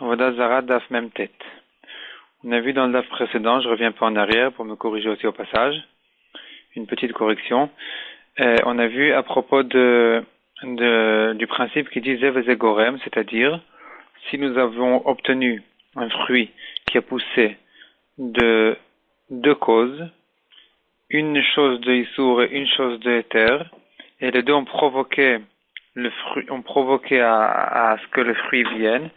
Avodah Zara Daf Mem Tet. On a vu dans le Daf précédent, je reviens pas en arrière pour me corriger aussi au passage, une petite correction. On a vu à propos du principe qui dit Zev Ze Gorem, c'est-à-dire si nous avons obtenu un fruit qui a poussé de deux causes, une chose de Issour et une chose de Éther, et les deux ont provoqué le fruit, ont provoqué à ce que le fruit vienne.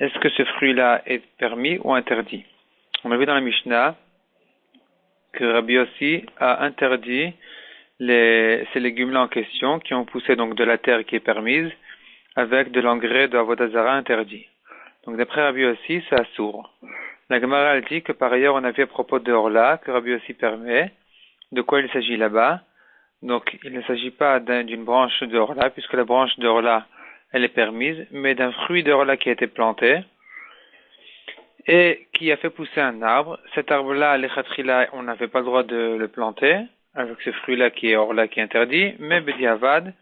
Est-ce que ce fruit-là est permis ou interdit? On a vu dans la Mishnah que Rabbi Yossi a interdit ces légumes-là en question qui ont poussé donc de la terre qui est permise avec de l'engrais de Avodah Zara interdit. Donc d'après Rabbi Yossi, c'est assour. La Gemara dit que par ailleurs on a vu à propos de Orla que Rabbi Yossi permet. De quoi il s'agit là-bas? Donc il ne s'agit pas d'une branche de Orla puisque la branche de Orla elle est permise, mais d'un fruit de Orla qui a été planté et qui a fait pousser un arbre. Cet arbre-là, l'Echatrila, on n'avait pas le droit de le planter avec ce fruit-là qui est Orla qui est interdit, mais Bediavad,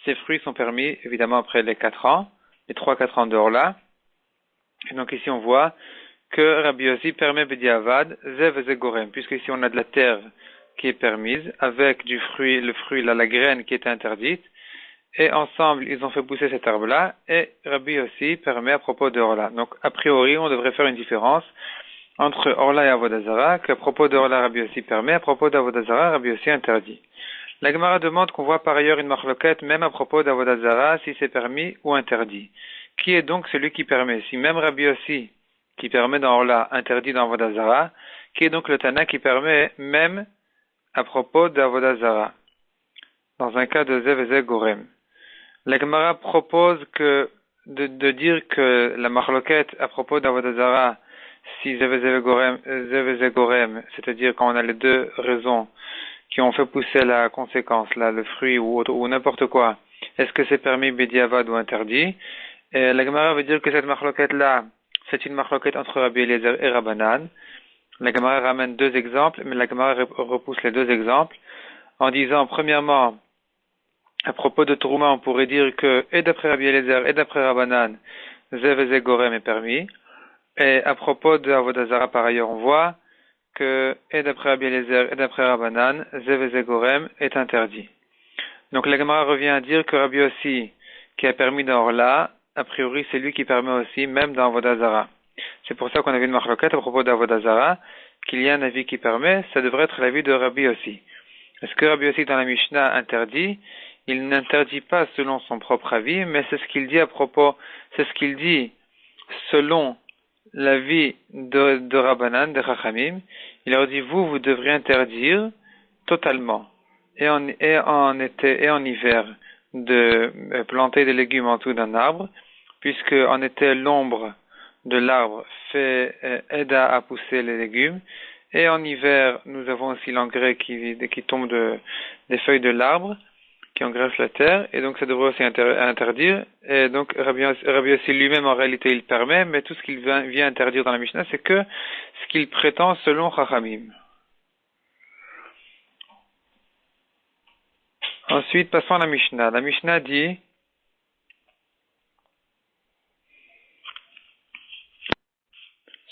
ces fruits sont permis évidemment après les 4 ans, les 3-4 ans de Orla. Et donc ici on voit que Rabbi Yossi permet Bediavad, Zev Ze Gorem, puisque ici on a de la terre qui est permise avec du fruit, le fruit là, la graine qui est interdite. Et ensemble, ils ont fait pousser cet arbre-là, et Rabbi Yossi permet à propos de Orla. Donc, a priori, on devrait faire une différence entre Orla et Avodah Zara, qu'à propos de Orla, Rabbi Yossi permet, à propos d'Avodah Zara, Rabbi Yossi interdit. La Gemara demande qu'on voit par ailleurs une marloquette, même à propos d'Avodah Zara, si c'est permis ou interdit. Qui est donc celui qui permet? Si même Rabbi Yossi, qui permet dans Orla, interdit dans Avodah Zara, qui est donc le Tana qui permet même à propos d'Avodah Zara? Dans un cas de Zev Ze Gorem. La Gemara propose de dire que la marloquette à propos d'Avodah Zara, si Zev Ze Gorem, c'est-à-dire quand on a les deux raisons qui ont fait pousser la conséquence, là, le fruit ou n'importe quoi, est-ce que c'est permis Bediavad ou interdit? Et la Gemara veut dire que cette marloquette-là, c'est une marloquette entre Rabbi Eliezer et Rabbanan. La Gemara ramène deux exemples, mais la Gemara repousse les deux exemples en disant, premièrement, à propos de Trouma, on pourrait dire que, et d'après Rabbi Eliezer, et d'après Rabbanan, Zev Ze Gorem est permis. Et à propos de Avodah Zara, par ailleurs, on voit que, et d'après Rabbi Eliezer, et d'après Rabbanan, Zev Ze Gorem est interdit. Donc la Gemara revient à dire que Rabbi Yossi, qui a permis dans Orla, a priori, c'est lui qui permet aussi, même dans Avodah Zara. C'est pour ça qu'on avait une marloquette à propos d'Avodah Zara, qu'il y a un avis qui permet, ça devrait être l'avis de Rabbi Yossi. Est-ce que Rabbi Yossi dans la Mishnah interdit? Il n'interdit pas selon son propre avis, mais c'est ce qu'il dit à propos, c'est ce qu'il dit selon l'avis de Rabbanan, de Chachamim. Il leur dit, vous devriez interdire totalement, et en été et en hiver, de planter des légumes en dessous d'un arbre, puisque en été, l'ombre de l'arbre aide à pousser les légumes, et en hiver, nous avons aussi l'engrais qui tombe des feuilles de l'arbre, qui engraisse la terre, et donc ça devrait aussi interdire. Et donc Rabbi Yossi lui-même en réalité il permet, mais tout ce qu'il vient interdire dans la Mishnah, c'est que ce qu'il prétend selon Chachamim. Ensuite, passons à la Mishnah. La Mishnah dit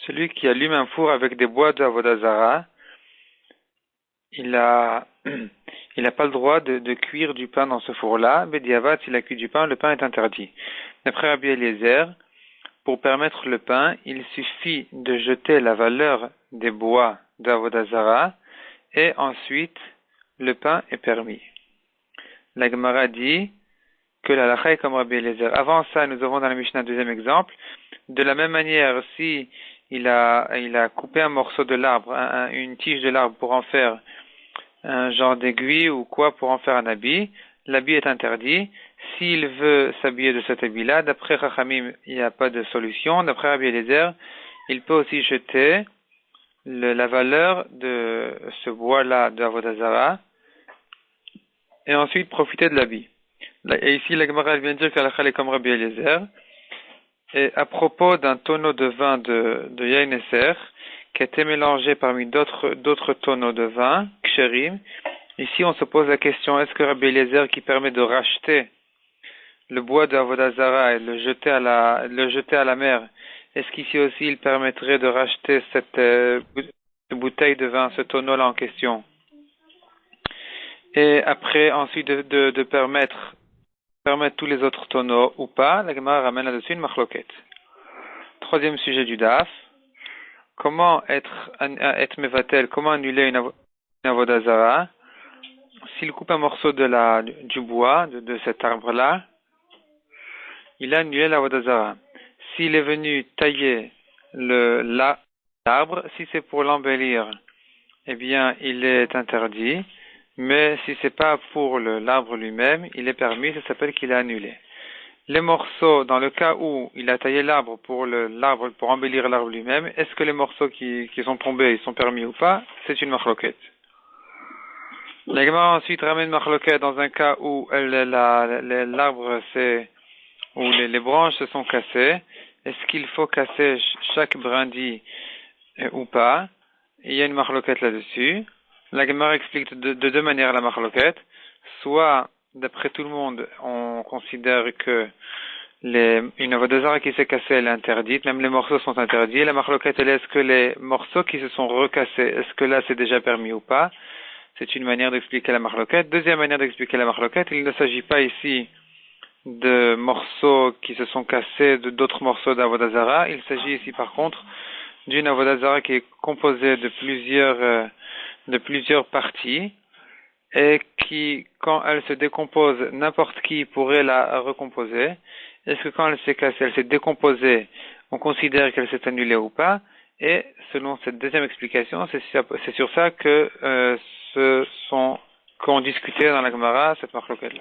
celui qui allume un four avec des bois de Avodah Zara, il a pas le droit de cuire du pain dans ce four-là. Bediavad, s'il a cuit du pain, le pain est interdit. D'après Rabbi Eliezer, pour permettre le pain, il suffit de jeter la valeur des bois d'Avodah Zara et ensuite le pain est permis. La Gemara dit que la halakha est comme Rabbi Eliezer. Avant ça, nous avons dans la Mishnah un deuxième exemple. De la même manière, si il a coupé un morceau de l'arbre, une tige de l'arbre pour en faire un genre d'aiguille ou quoi pour en faire un habit, l'habit est interdit. S'il veut s'habiller de cet habit-là, d'après Chachamim, il n'y a pas de solution. D'après Rabbi Eliezer, il peut aussi jeter la valeur de ce bois-là de Avodah Zara et ensuite profiter de l'habit. Et ici, la Gemara vient de dire que la est comme Rabbi Eliezer. Et à propos d'un tonneau de vin de Yain Eser, qui a été mélangé parmi d'autres tonneaux de vin, Ksherim, ici on se pose la question, est-ce que Rabbi Eliezer qui permet de racheter le bois de Avodah Zara et le jeter à la mer, Est-ce qu'ici aussi il permettrait de racheter cette bouteille de vin, ce tonneau-là en question? Et après, ensuite, de permettre tous les autres tonneaux ou pas, la Gemara ramène là-dessus une marloquette. Troisième sujet du DAF. Comment être mevatel, comment annuler une avodah zara? S'il coupe un morceau du bois, de cet arbre-là, il a annulé l'avodah zara. S'il est venu tailler l'arbre, si c'est pour l'embellir, eh bien, il est interdit. Mais si c'est pas pour l'arbre lui-même, il est permis, ça s'appelle qu'il a annulé. Les morceaux, dans le cas où il a taillé l'arbre pour embellir l'arbre lui-même, est-ce que les morceaux qui sont tombés, ils sont permis ou pas? C'est une marloquette. La Gemara ensuite ramène marloquette dans un cas où l'arbre où les branches se sont cassées. Est-ce qu'il faut casser chaque brindille ou pas? Il y a une marloquette là-dessus. La Gemara explique de deux manières la marloquette. Soit, d'après tout le monde, on considère que une avodah zara qui s'est cassée, elle est interdite, même les morceaux sont interdits. La marloquette, elle est, est-ce que les morceaux qui se sont recassés, est-ce que là c'est déjà permis ou pas? C'est une manière d'expliquer la marloquette. Deuxième manière d'expliquer la marloquette, il ne s'agit pas ici de morceaux qui se sont cassés d'autres morceaux d'avodah zara. Il s'agit ici par contre d'une avodah zara qui est composée de plusieurs parties et qui, quand elle se décompose, n'importe qui pourrait la recomposer. Est-ce que quand elle s'est cassée, elle s'est décomposée, on considère qu'elle s'est annulée ou pas? Et selon cette deuxième explication, c'est sur ça que qu'ont discuté dans la Gemara cette marloquette-là.